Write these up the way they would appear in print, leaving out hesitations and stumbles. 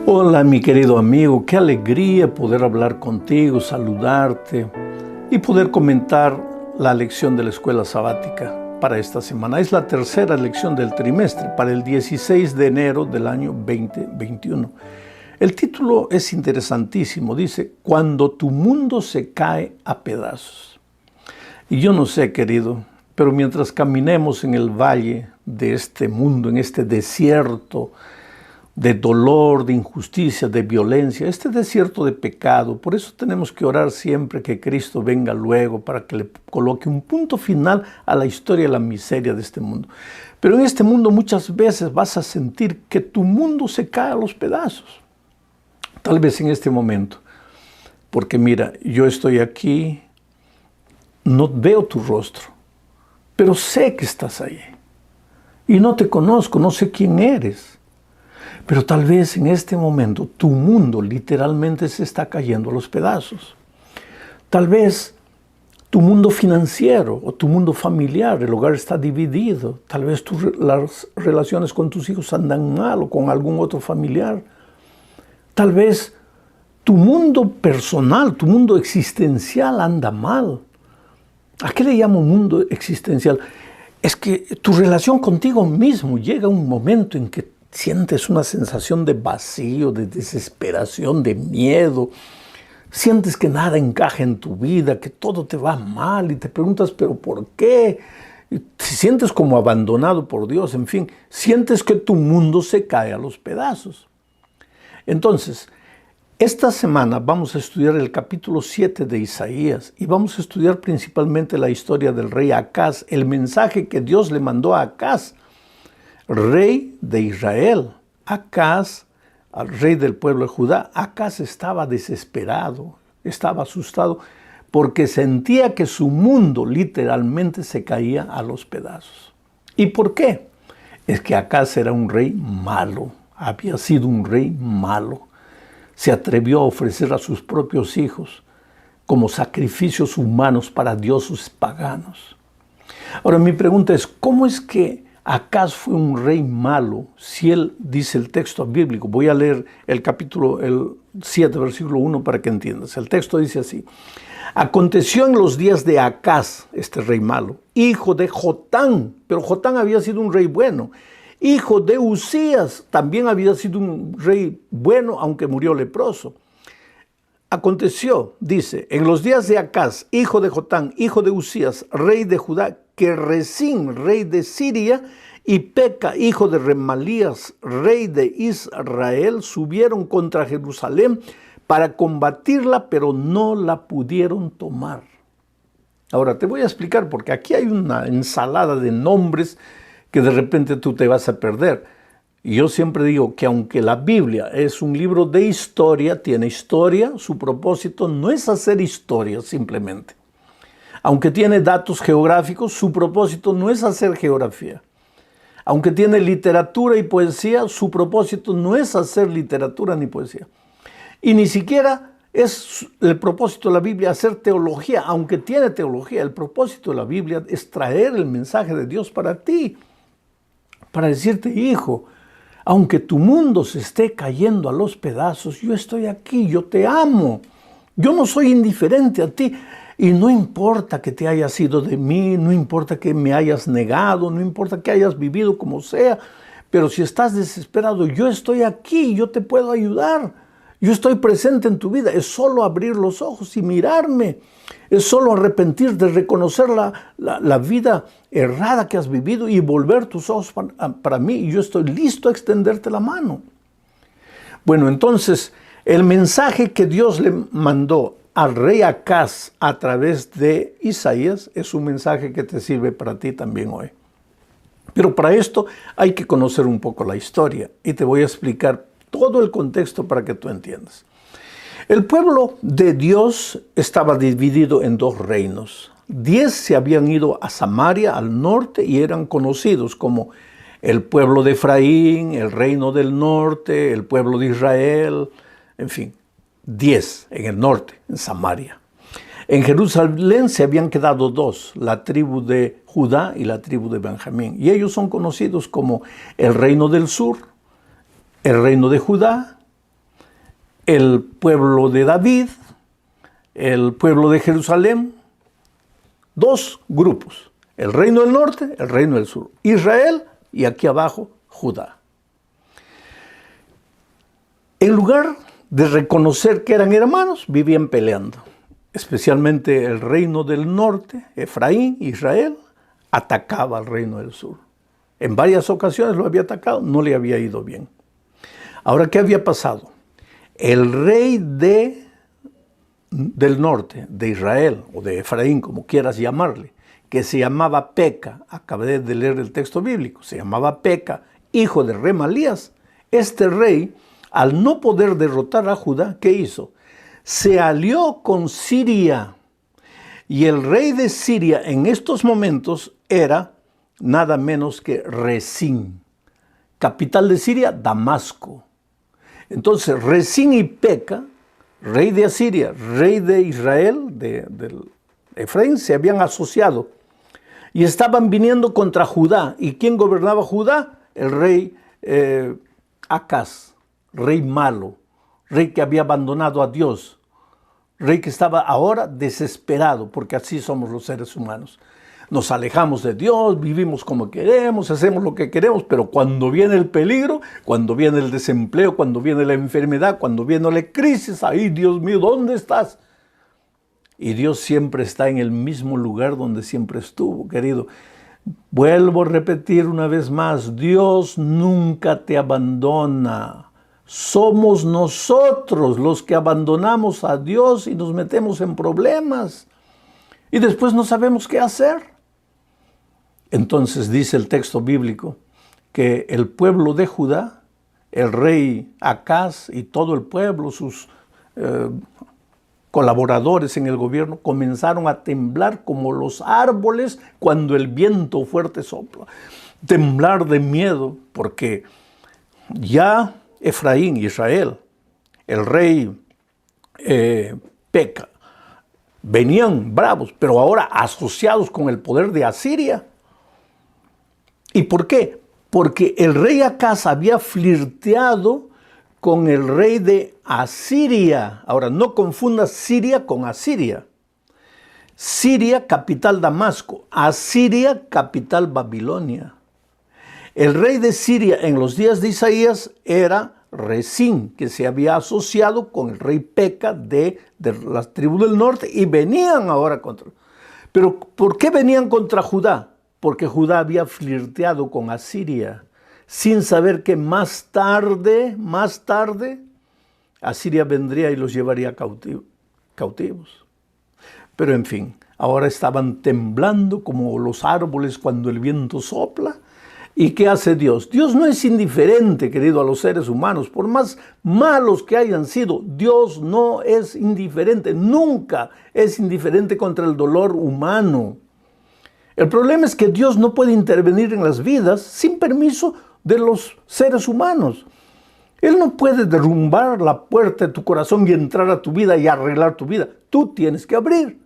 Hola mi querido amigo, qué alegría poder hablar contigo, saludarte y poder comentar la lección de la escuela sabática para esta semana. Es la tercera lección del trimestre para el 16 de enero del año 2021. El título es interesantísimo, dice, cuando tu mundo se cae a pedazos. Y yo no sé, querido, pero mientras caminemos en el valle de este mundo, en este desierto de dolor, de injusticia, de violencia, este desierto de pecado. Por eso tenemos que orar siempre que Cristo venga luego para que le coloque un punto final a la historia y la miseria de este mundo. Pero en este mundo muchas veces vas a sentir que tu mundo se cae a los pedazos. Tal vez en este momento. Porque mira, yo estoy aquí, no veo tu rostro, pero sé que estás ahí. Y no te conozco, no sé quién eres. Pero tal vez en este momento tu mundo literalmente se está cayendo a los pedazos. Tal vez tu mundo financiero o tu mundo familiar, el hogar está dividido. Tal vez las relaciones con tus hijos andan mal o con algún otro familiar. Tal vez tu mundo personal, tu mundo existencial anda mal. ¿A qué le llamo mundo existencial? Es que tu relación contigo mismo llega a un momento en que sientes una sensación de vacío, de desesperación, de miedo. Sientes que nada encaja en tu vida, que todo te va mal y te preguntas, ¿pero por qué? Y te sientes como abandonado por Dios, en fin, sientes que tu mundo se cae a los pedazos. Entonces, esta semana vamos a estudiar el capítulo 7 de Isaías y vamos a estudiar principalmente la historia del rey Acaz, el mensaje que Dios le mandó a Acaz, rey de Israel. Acaz, al rey del pueblo de Judá. Acaz estaba desesperado, estaba asustado porque sentía que su mundo literalmente se caía a los pedazos. ¿Y por qué? Es que Acaz era un rey malo, había sido un rey malo. Se atrevió a ofrecer a sus propios hijos como sacrificios humanos para dioses paganos. Ahora mi pregunta es, ¿cómo es que Acaz fue un rey malo si él dice el texto bíblico? Voy a leer el capítulo 7, versículo 1 para que entiendas. El texto dice así: aconteció en los días de Acaz, este rey malo, hijo de Jotán, pero Jotán había sido un rey bueno, hijo de Uzías, también había sido un rey bueno, aunque murió leproso. Aconteció, dice, en los días de Acaz, hijo de Jotán, hijo de Uzías, rey de Judá, que Rezín, rey de Siria, y Peca, hijo de Remalías, rey de Israel, subieron contra Jerusalén para combatirla, pero no la pudieron tomar. Ahora te voy a explicar, porque aquí hay una ensalada de nombres que de repente tú te vas a perder. Y yo siempre digo que aunque la Biblia es un libro de historia, tiene historia, su propósito no es hacer historia simplemente. Aunque tiene datos geográficos, su propósito no es hacer geografía. Aunque tiene literatura y poesía, su propósito no es hacer literatura ni poesía. Y ni siquiera es el propósito de la Biblia hacer teología, aunque tiene teología. El propósito de la Biblia es traer el mensaje de Dios para ti, para decirte, hijo, aunque tu mundo se esté cayendo a los pedazos, yo estoy aquí, yo te amo. Yo no soy indiferente a ti. Y no importa que te hayas ido de mí, no importa que me hayas negado, no importa que hayas vivido como sea, pero si estás desesperado, yo estoy aquí, yo te puedo ayudar. Yo estoy presente en tu vida. Es solo abrir los ojos y mirarme. Es solo arrepentirte, reconocer la vida errada que has vivido y volver tus ojos para mí. Y yo estoy listo a extenderte la mano. Bueno, entonces, el mensaje que Dios le mandó al rey Acaz a través de Isaías es un mensaje que te sirve para ti también hoy. Pero para esto hay que conocer un poco la historia y te voy a explicar todo el contexto para que tú entiendas. El pueblo de Dios estaba dividido en dos reinos. 10 se habían ido a Samaria, al norte, y eran conocidos como el pueblo de Efraín, el reino del norte, el pueblo de Israel, en fin, 10 en el norte, en Samaria. En Jerusalén se habían quedado 2, la tribu de Judá y la tribu de Benjamín. Y ellos son conocidos como el reino del sur, el reino de Judá el pueblo de David, el pueblo de Jerusalén, dos grupos, el reino del norte, el reino del sur, Israel y aquí abajo Judá. En lugar de reconocer que eran hermanos, vivían peleando. Especialmente el reino del norte, Efraín, Israel, atacaba al reino del sur. En varias ocasiones lo había atacado, no le había ido bien. Ahora, ¿qué había pasado? El rey del norte, de Israel, o de Efraín, como quieras llamarle, que se llamaba Peca, acabé de leer el texto bíblico, se llamaba Peca, hijo de Remalías. Este rey, al no poder derrotar a Judá, ¿qué hizo? Se alió con Siria. Y el rey de Siria en estos momentos era nada menos que Rezín. Capital de Siria, Damasco. Entonces, Rezín y Peca, rey de Asiria, rey de Israel, de Efraín, se habían asociado y estaban viniendo contra Judá. ¿Y quién gobernaba Judá? El rey Acaz, rey malo, rey que había abandonado a Dios, rey que estaba ahora desesperado, porque así somos los seres humanos. Nos alejamos de Dios, vivimos como queremos, hacemos lo que queremos, pero cuando viene el peligro, cuando viene el desempleo, cuando viene la enfermedad, cuando viene la crisis, ¡ay, Dios mío, ¿dónde estás? Y Dios siempre está en el mismo lugar donde siempre estuvo, querido. Vuelvo a repetir una vez más, Dios nunca te abandona. Somos nosotros los que abandonamos a Dios y nos metemos en problemas. Y después no sabemos qué hacer. Entonces dice el texto bíblico que el pueblo de Judá, el rey Acaz y todo el pueblo, sus colaboradores en el gobierno, comenzaron a temblar como los árboles cuando el viento fuerte sopla. Temblar de miedo porque ya Efraín, Israel, el rey Peca, venían bravos, pero ahora asociados con el poder de Asiria. ¿Y por qué? Porque el rey Acaz había flirteado con el rey de Asiria. Ahora, no confundas Siria con Asiria. Siria, capital Damasco. Asiria, capital Babilonia. El rey de Siria en los días de Isaías era Rezín, que se había asociado con el rey Peca de la tribu del norte y venían ahora contra. Pero ¿por qué venían contra Judá? Porque Judá había flirteado con Asiria, sin saber que más tarde, Asiria vendría y los llevaría cautivos. Pero en fin, ahora estaban temblando como los árboles cuando el viento sopla. ¿Y qué hace Dios? Dios no es indiferente, querido, a los seres humanos. Por más malos que hayan sido, Dios no es indiferente. Nunca es indiferente contra el dolor humano. El problema es que Dios no puede intervenir en las vidas sin permiso de los seres humanos. Él no puede derrumbar la puerta de tu corazón y entrar a tu vida y arreglar tu vida. Tú tienes que abrir.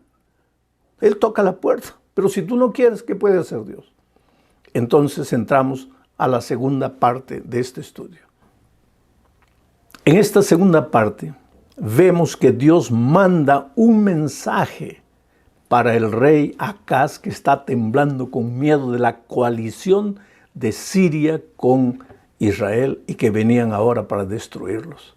Él toca la puerta. Pero si tú no quieres, ¿qué puede hacer Dios? Entonces entramos a la segunda parte de este estudio. En esta segunda parte vemos que Dios manda un mensaje para el rey Acaz, que está temblando con miedo de la coalición de Siria con Israel y que venían ahora para destruirlos.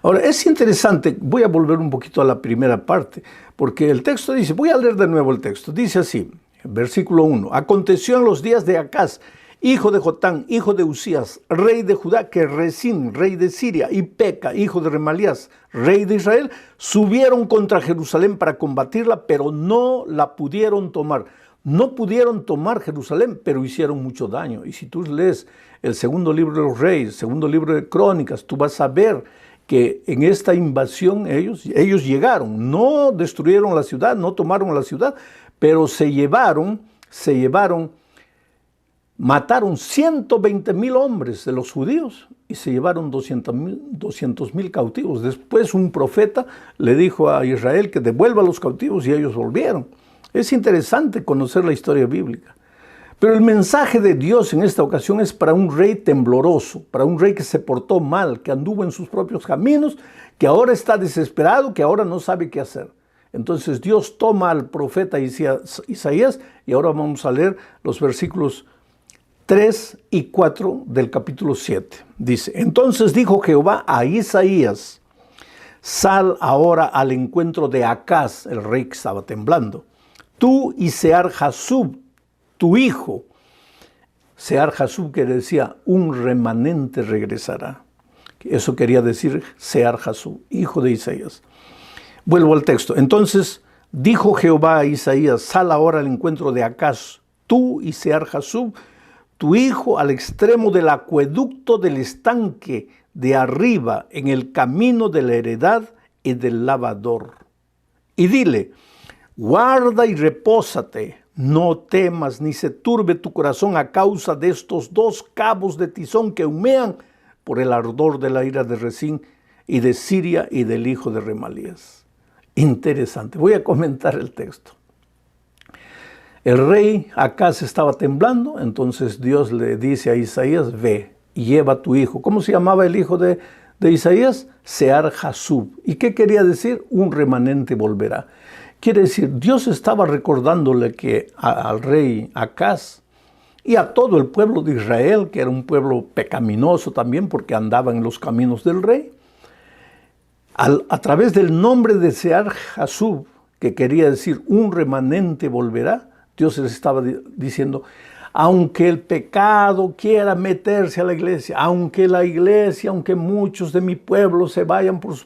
Ahora, es interesante, voy a volver un poquito a la primera parte, porque el texto dice, voy a leer de nuevo el texto, dice así, versículo 1, aconteció en los días de Acaz, hijo de Jotán, hijo de Usías, rey de Judá, que Rezín, rey de Siria, y Peca, hijo de Remalías, rey de Israel, subieron contra Jerusalén para combatirla, pero no la pudieron tomar. No pudieron tomar Jerusalén, pero hicieron mucho daño. Y si tú lees el segundo libro de los Reyes, segundo libro de Crónicas, tú vas a ver que en esta invasión ellos llegaron, no destruyeron la ciudad, no tomaron la ciudad, pero mataron 120,000 hombres de los judíos y se llevaron 200,000 cautivos. Después un profeta le dijo a Israel que devuelva a los cautivos y ellos volvieron. Es interesante conocer la historia bíblica. Pero el mensaje de Dios en esta ocasión es para un rey tembloroso, para un rey que se portó mal, que anduvo en sus propios caminos, que ahora está desesperado, que ahora no sabe qué hacer. Entonces Dios toma al profeta Isaías, y ahora vamos a leer los versículos 3 y 4 del capítulo 7. Dice: entonces dijo Jehová a Isaías: sal ahora al encuentro de Acaz, el rey que estaba temblando, tú y Sear-Jasub, tu hijo. Sear-Jasub, que decía, un remanente regresará. Eso quería decir Sear-Jasub, hijo de Isaías. Vuelvo al texto. Entonces dijo Jehová a Isaías: sal ahora al encuentro de Acaz, tú y Sear-Jasub, tu hijo, al extremo del acueducto del estanque de arriba, en el camino de la heredad y del lavador. Y dile: guarda y repósate, no temas ni se turbe tu corazón a causa de estos dos cabos de tizón que humean por el ardor de la ira de Rezín y de Siria y del hijo de Remalías. Interesante. Voy a comentar el texto. El rey Acaz estaba temblando, entonces Dios le dice a Isaías: ve, lleva a tu hijo. ¿Cómo se llamaba el hijo de Isaías? Sear-Jasub. ¿Y qué quería decir? Un remanente volverá. Quiere decir, Dios estaba recordándole que al rey Acaz y a todo el pueblo de Israel, que era un pueblo pecaminoso también porque andaba en los caminos del rey, a través del nombre de Sear-Jasub, que quería decir un remanente volverá, Dios les estaba diciendo: aunque el pecado quiera meterse a la iglesia, aunque la iglesia, aunque muchos de mi pueblo se vayan por sus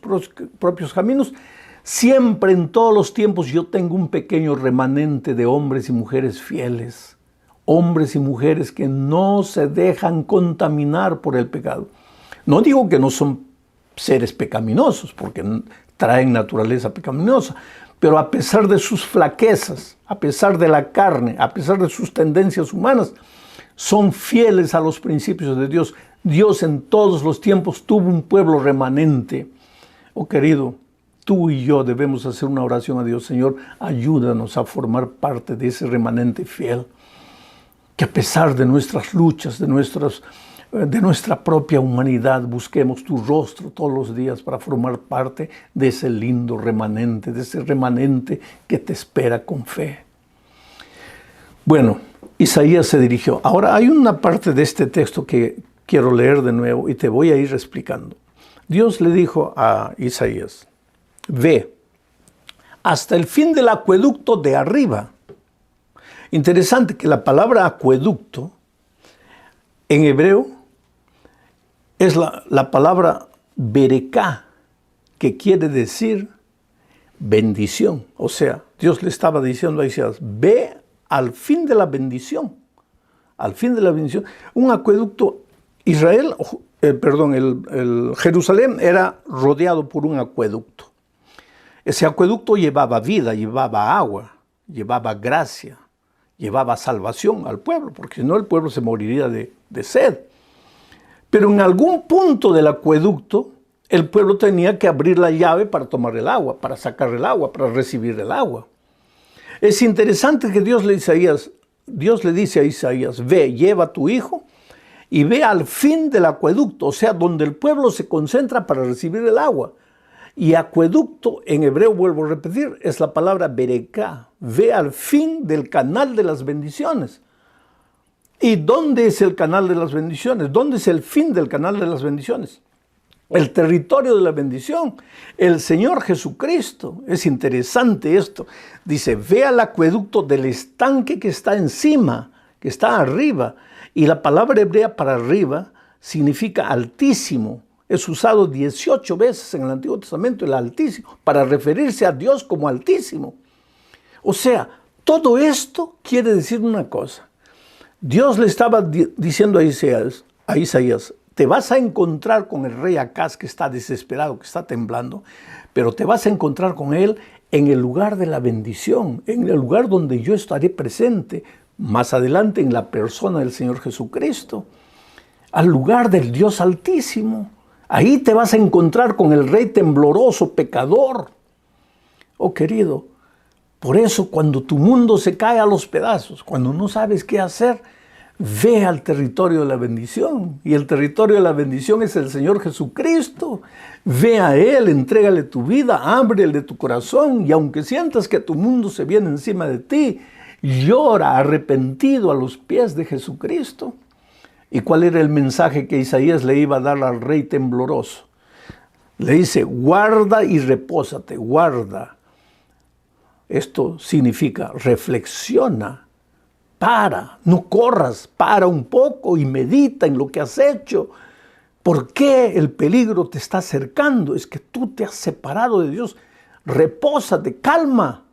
propios caminos, siempre en todos los tiempos yo tengo un pequeño remanente de hombres y mujeres fieles, hombres y mujeres que no se dejan contaminar por el pecado. No digo que no son seres pecaminosos, porque traen naturaleza pecaminosa, pero a pesar de sus flaquezas, a pesar de la carne, a pesar de sus tendencias humanas, son fieles a los principios de Dios. Dios en todos los tiempos tuvo un pueblo remanente. Oh querido, tú y yo debemos hacer una oración a Dios: Señor, ayúdanos a formar parte de ese remanente fiel, que a pesar de nuestras luchas, de nuestra propia humanidad, busquemos tu rostro todos los días para formar parte de ese lindo remanente, de ese remanente que te espera con fe. Bueno, Isaías se dirigió. Ahora hay una parte de este texto que quiero leer de nuevo y te voy a ir explicando. Dios le dijo a Isaías: ve hasta el fin del acueducto de arriba. Interesante que la palabra acueducto en hebreo es la palabra bereká, que quiere decir bendición. O sea, Dios le estaba diciendo a Isaías: ve al fin de la bendición. Al fin de la bendición. Un acueducto, Jerusalén era rodeado por un acueducto. Ese acueducto llevaba vida, llevaba agua, llevaba gracia, llevaba salvación al pueblo, porque si no el pueblo se moriría de sed. Pero en algún punto del acueducto, el pueblo tenía que abrir la llave para tomar el agua, para sacar el agua, para recibir el agua. Es interesante que Dios le dice a Isaías: ve, lleva a tu hijo y ve al fin del acueducto, o sea, donde el pueblo se concentra para recibir el agua. Y acueducto en hebreo, vuelvo a repetir, es la palabra bereká. Ve al fin del canal de las bendiciones. ¿Y dónde es el canal de las bendiciones? ¿Dónde es el fin del canal de las bendiciones? El territorio de la bendición, el Señor Jesucristo. Es interesante esto. Dice: ve al acueducto del estanque que está encima, que está arriba. Y la palabra hebrea para arriba significa altísimo. Es usado 18 veces en el Antiguo Testamento, el Altísimo, para referirse a Dios como Altísimo. O sea, todo esto quiere decir una cosa. Dios le estaba diciendo a Isaías: te vas a encontrar con el rey Acaz, que está desesperado, que está temblando, pero te vas a encontrar con él en el lugar de la bendición, en el lugar donde yo estaré presente, más adelante en la persona del Señor Jesucristo, al lugar del Dios Altísimo. Ahí te vas a encontrar con el rey tembloroso, pecador. Oh querido, Por eso, cuando tu mundo se cae a los pedazos, cuando no sabes qué hacer, ve al territorio de la bendición. Y el territorio de la bendición es el Señor Jesucristo. Ve a Él, entrégale tu vida, ábrele tu corazón. Y aunque sientas que tu mundo se viene encima de ti, llora arrepentido a los pies de Jesucristo. ¿Y cuál era el mensaje que Isaías le iba a dar al rey tembloroso? Le dice, guarda y repósate, guarda. Esto significa reflexiona, para, no corras, para un poco y medita en lo que has hecho. ¿Por qué el peligro te está acercando? Es que tú te has separado de Dios. Repósate, calma.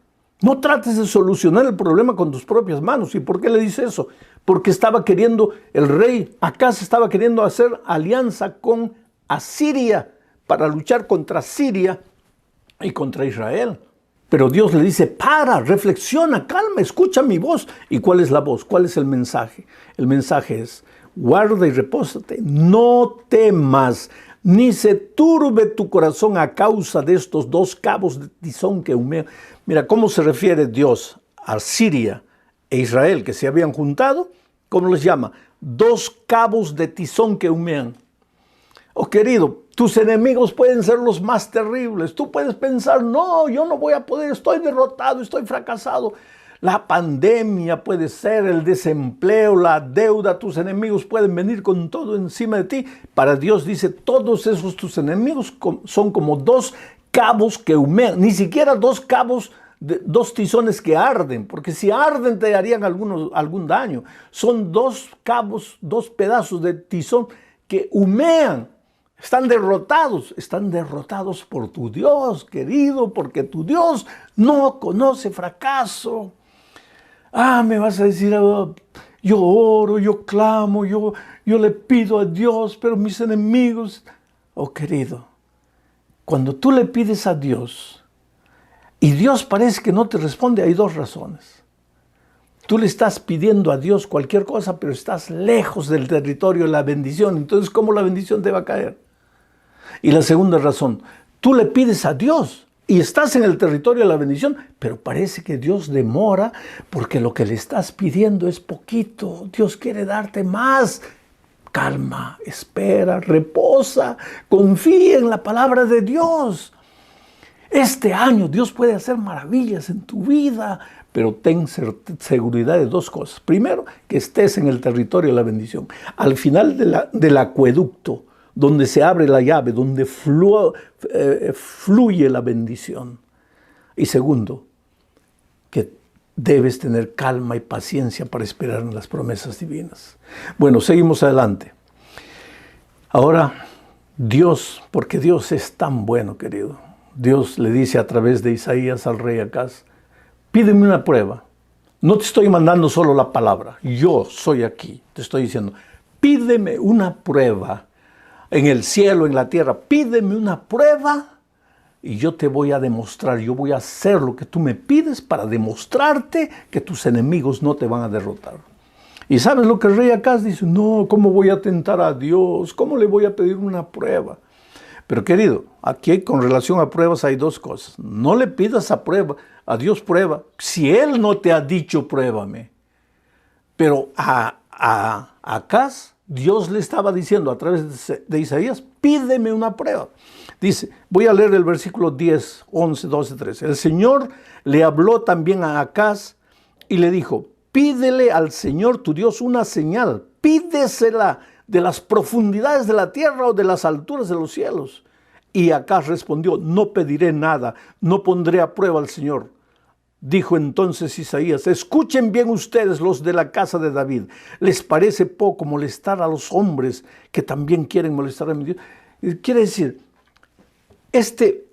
No trates de solucionar el problema con tus propias manos. ¿Y por qué le dice eso? Porque estaba queriendo, el rey Acaz estaba queriendo hacer alianza con Asiria para luchar contra Siria y contra Israel. Pero Dios le dice, para, reflexiona, calma, escucha mi voz. ¿Y cuál es la voz? ¿Cuál es el mensaje? El mensaje es, guarda y repósate, no temas, ni se turbe tu corazón a causa de estos dos cabos de tizón que humean. Mira, ¿cómo se refiere Dios a Siria e Israel que se habían juntado? ¿Cómo les llama? Dos cabos de tizón que humean. Oh, querido, tus enemigos pueden ser los más terribles. Tú puedes pensar, no, yo no voy a poder, estoy derrotado, estoy fracasado. La pandemia puede ser, el desempleo, la deuda, tus enemigos pueden venir con todo encima de ti. Para Dios dice, todos esos tus enemigos son como dos cabos que humean, ni siquiera dos cabos, dos tizones que arden, porque si arden te harían algún daño. Son dos cabos, dos pedazos de tizón que humean. Están derrotados por tu Dios, querido, porque tu Dios no conoce fracaso. Me vas a decir, yo oro, yo clamo, yo le pido a Dios, pero mis enemigos... Oh, querido, cuando tú le pides a Dios y Dios parece que no te responde, hay dos razones. Tú le estás pidiendo a Dios cualquier cosa, pero estás lejos del territorio de la bendición. Entonces, ¿cómo la bendición te va a caer? Y la segunda razón, tú le pides a Dios y estás en el territorio de la bendición, pero parece que Dios demora porque lo que le estás pidiendo es poquito. Dios quiere darte más. Calma, espera, reposa, confía en la palabra de Dios. Este año Dios puede hacer maravillas en tu vida, pero ten seguridad de dos cosas. Primero, que estés en el territorio de la bendición. Al final del acueducto, donde se abre la llave, donde fluye la bendición. Y segundo, que debes tener calma y paciencia para esperar en las promesas divinas. Bueno, seguimos adelante. Ahora, Dios, porque Dios es tan bueno, querido. Dios le dice a través de Isaías al rey Acaz, pídeme una prueba. No te estoy mandando solo la palabra, yo soy aquí. Te estoy diciendo, pídeme una prueba. En el cielo, en la tierra, pídeme una prueba y yo te voy a demostrar, yo voy a hacer lo que tú me pides para demostrarte que tus enemigos no te van a derrotar. ¿Y sabes lo que el rey Acaz dice? No, ¿cómo voy a tentar a Dios? ¿Cómo le voy a pedir una prueba? Pero querido, aquí con relación a pruebas hay dos cosas. No le pidas a Dios prueba, si Él no te ha dicho pruébame. Pero a Acaz, Dios le estaba diciendo a través de Isaías, pídeme una prueba. Dice, voy a leer el versículo 10, 11, 12, 13. El Señor le habló también a Acaz y le dijo, pídele al Señor tu Dios una señal, pídesela de las profundidades de la tierra o de las alturas de los cielos. Y Acaz respondió, no pediré nada, no pondré a prueba al Señor. Dijo entonces Isaías, escuchen bien ustedes los de la casa de David. ¿Les parece poco molestar a los hombres que también quieren molestar a mi Dios? Quiere decir, este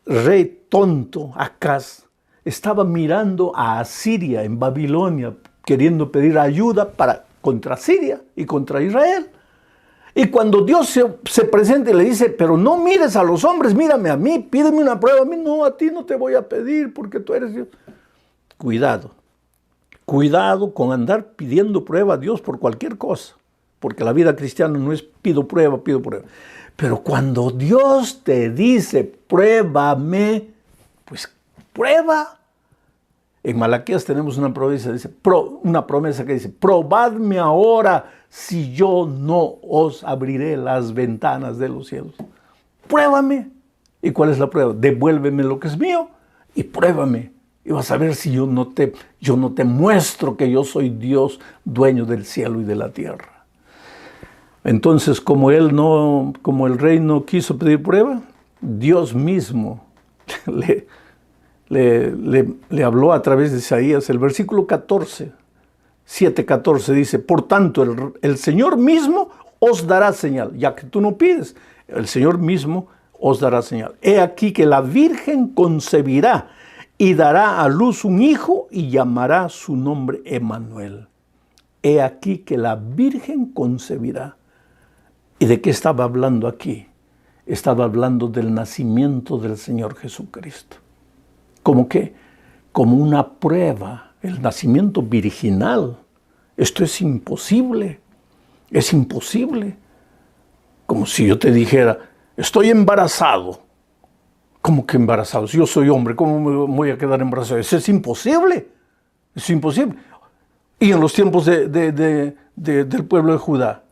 rey tonto, Acaz, estaba mirando a Asiria en Babilonia, queriendo pedir ayuda contra Siria y contra Israel. Y cuando Dios se presenta y le dice, pero no mires a los hombres, mírame a mí, pídeme una prueba a mí. No, a ti no te voy a pedir porque tú eres Dios. Cuidado con andar pidiendo prueba a Dios por cualquier cosa. Porque la vida cristiana no es pido prueba. Pero cuando Dios te dice, pruébame, pues prueba. En Malaquías tenemos una promesa que dice, probadme ahora si yo no os abriré las ventanas de los cielos. Pruébame. ¿Y cuál es la prueba? Devuélveme lo que es mío y pruébame. Y vas a ver si yo no te muestro que yo soy Dios, dueño del cielo y de la tierra. Entonces, como el rey no quiso pedir prueba, Dios mismo le habló a través de Isaías. El versículo 7:14 dice, por tanto, el Señor mismo os dará señal, ya que tú no pides, el Señor mismo os dará señal. He aquí que la Virgen concebirá y dará a luz un hijo y llamará su nombre Emmanuel. He aquí que la Virgen concebirá. ¿Y de qué estaba hablando aquí? Estaba hablando del nacimiento del Señor Jesucristo. ¿Cómo qué? Como una prueba, el nacimiento virginal. Esto es imposible. Es imposible. Como si yo te dijera, estoy embarazado. ¿Cómo que embarazado? Si yo soy hombre, ¿cómo me voy a quedar embarazado? Eso es imposible. Es imposible. Y en los tiempos del pueblo de Judá,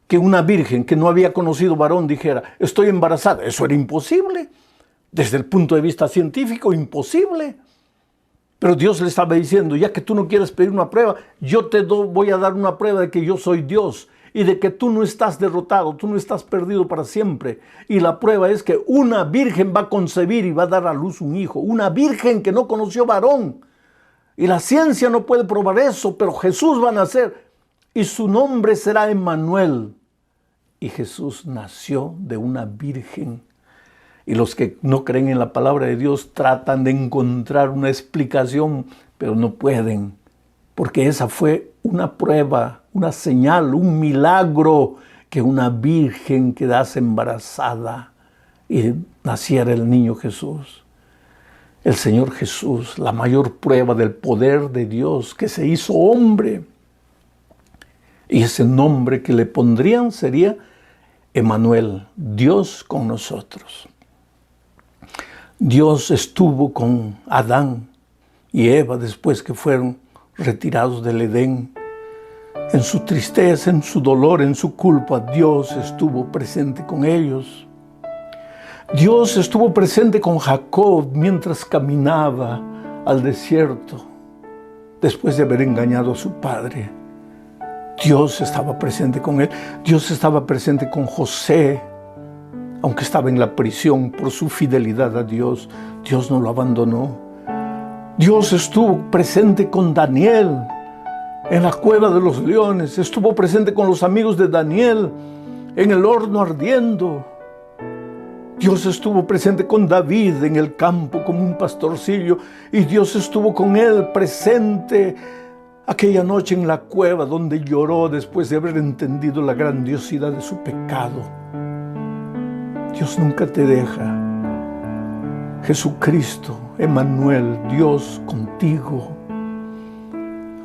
que una virgen que no había conocido varón dijera, estoy embarazada, eso era imposible. Desde el punto de vista científico, imposible. Pero Dios le estaba diciendo, ya que tú no quieres pedir una prueba, yo te voy a dar una prueba de que yo soy Dios y de que tú no estás derrotado, tú no estás perdido para siempre. Y la prueba es que una virgen va a concebir y va a dar a luz un hijo. Una virgen que no conoció varón. Y la ciencia no puede probar eso, pero Jesús va a nacer y su nombre será Emmanuel. Y Jesús nació de una virgen. Y los que no creen en la palabra de Dios tratan de encontrar una explicación, pero no pueden. Porque esa fue una prueba, una señal, un milagro, que una virgen quedase embarazada y naciera el niño Jesús. El Señor Jesús, la mayor prueba del poder de Dios, que se hizo hombre. Y ese nombre que le pondrían sería Emmanuel, Dios con nosotros. Dios estuvo con Adán y Eva después que fueron retirados del Edén. En su tristeza, en su dolor, en su culpa, Dios estuvo presente con ellos. Dios estuvo presente con Jacob mientras caminaba al desierto, después de haber engañado a su padre. Dios estaba presente con él. Dios estaba presente con José, aunque estaba en la prisión por su fidelidad a Dios. Dios no lo abandonó. Dios estuvo presente con Daniel en la cueva de los leones. Estuvo presente con los amigos de Daniel en el horno ardiendo. Dios estuvo presente con David en el campo como un pastorcillo. Y Dios estuvo con él presente aquella noche en la cueva donde lloró después de haber entendido la grandiosidad de su pecado. Dios nunca te deja. Jesucristo, Emmanuel, Dios contigo.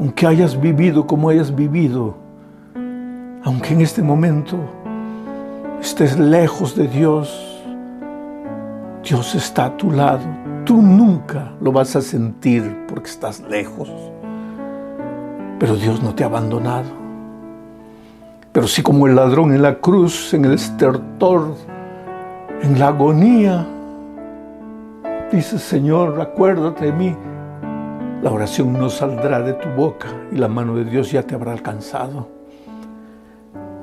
Aunque hayas vivido como hayas vivido, aunque en este momento estés lejos de Dios, Dios está a tu lado. Tú nunca lo vas a sentir porque estás lejos. Pero Dios no te ha abandonado. Pero sí, como el ladrón en la cruz, en el estertor, en la agonía, dice: Señor, acuérdate de mí. La oración no saldrá de tu boca y la mano de Dios ya te habrá alcanzado.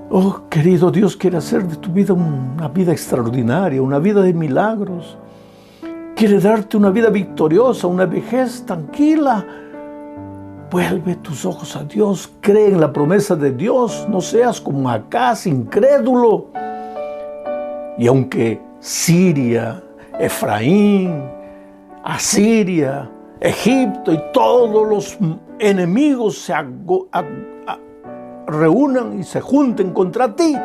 Oh, querido, Dios quiere hacer de tu vida una vida extraordinaria, una vida de milagros. Quiere darte una vida victoriosa, una vejez tranquila. Vuelve tus ojos a Dios, cree en la promesa de Dios, no seas como Acaz, incrédulo. Y aunque Siria, Efraín, Asiria, Egipto y todos los enemigos se reúnan y se junten contra ti,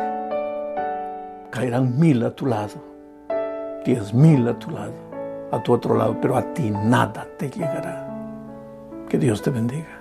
caerán 1000 a tu lado, 10,000 a tu lado, a tu otro lado, pero a ti nada te llegará. Que Dios te bendiga.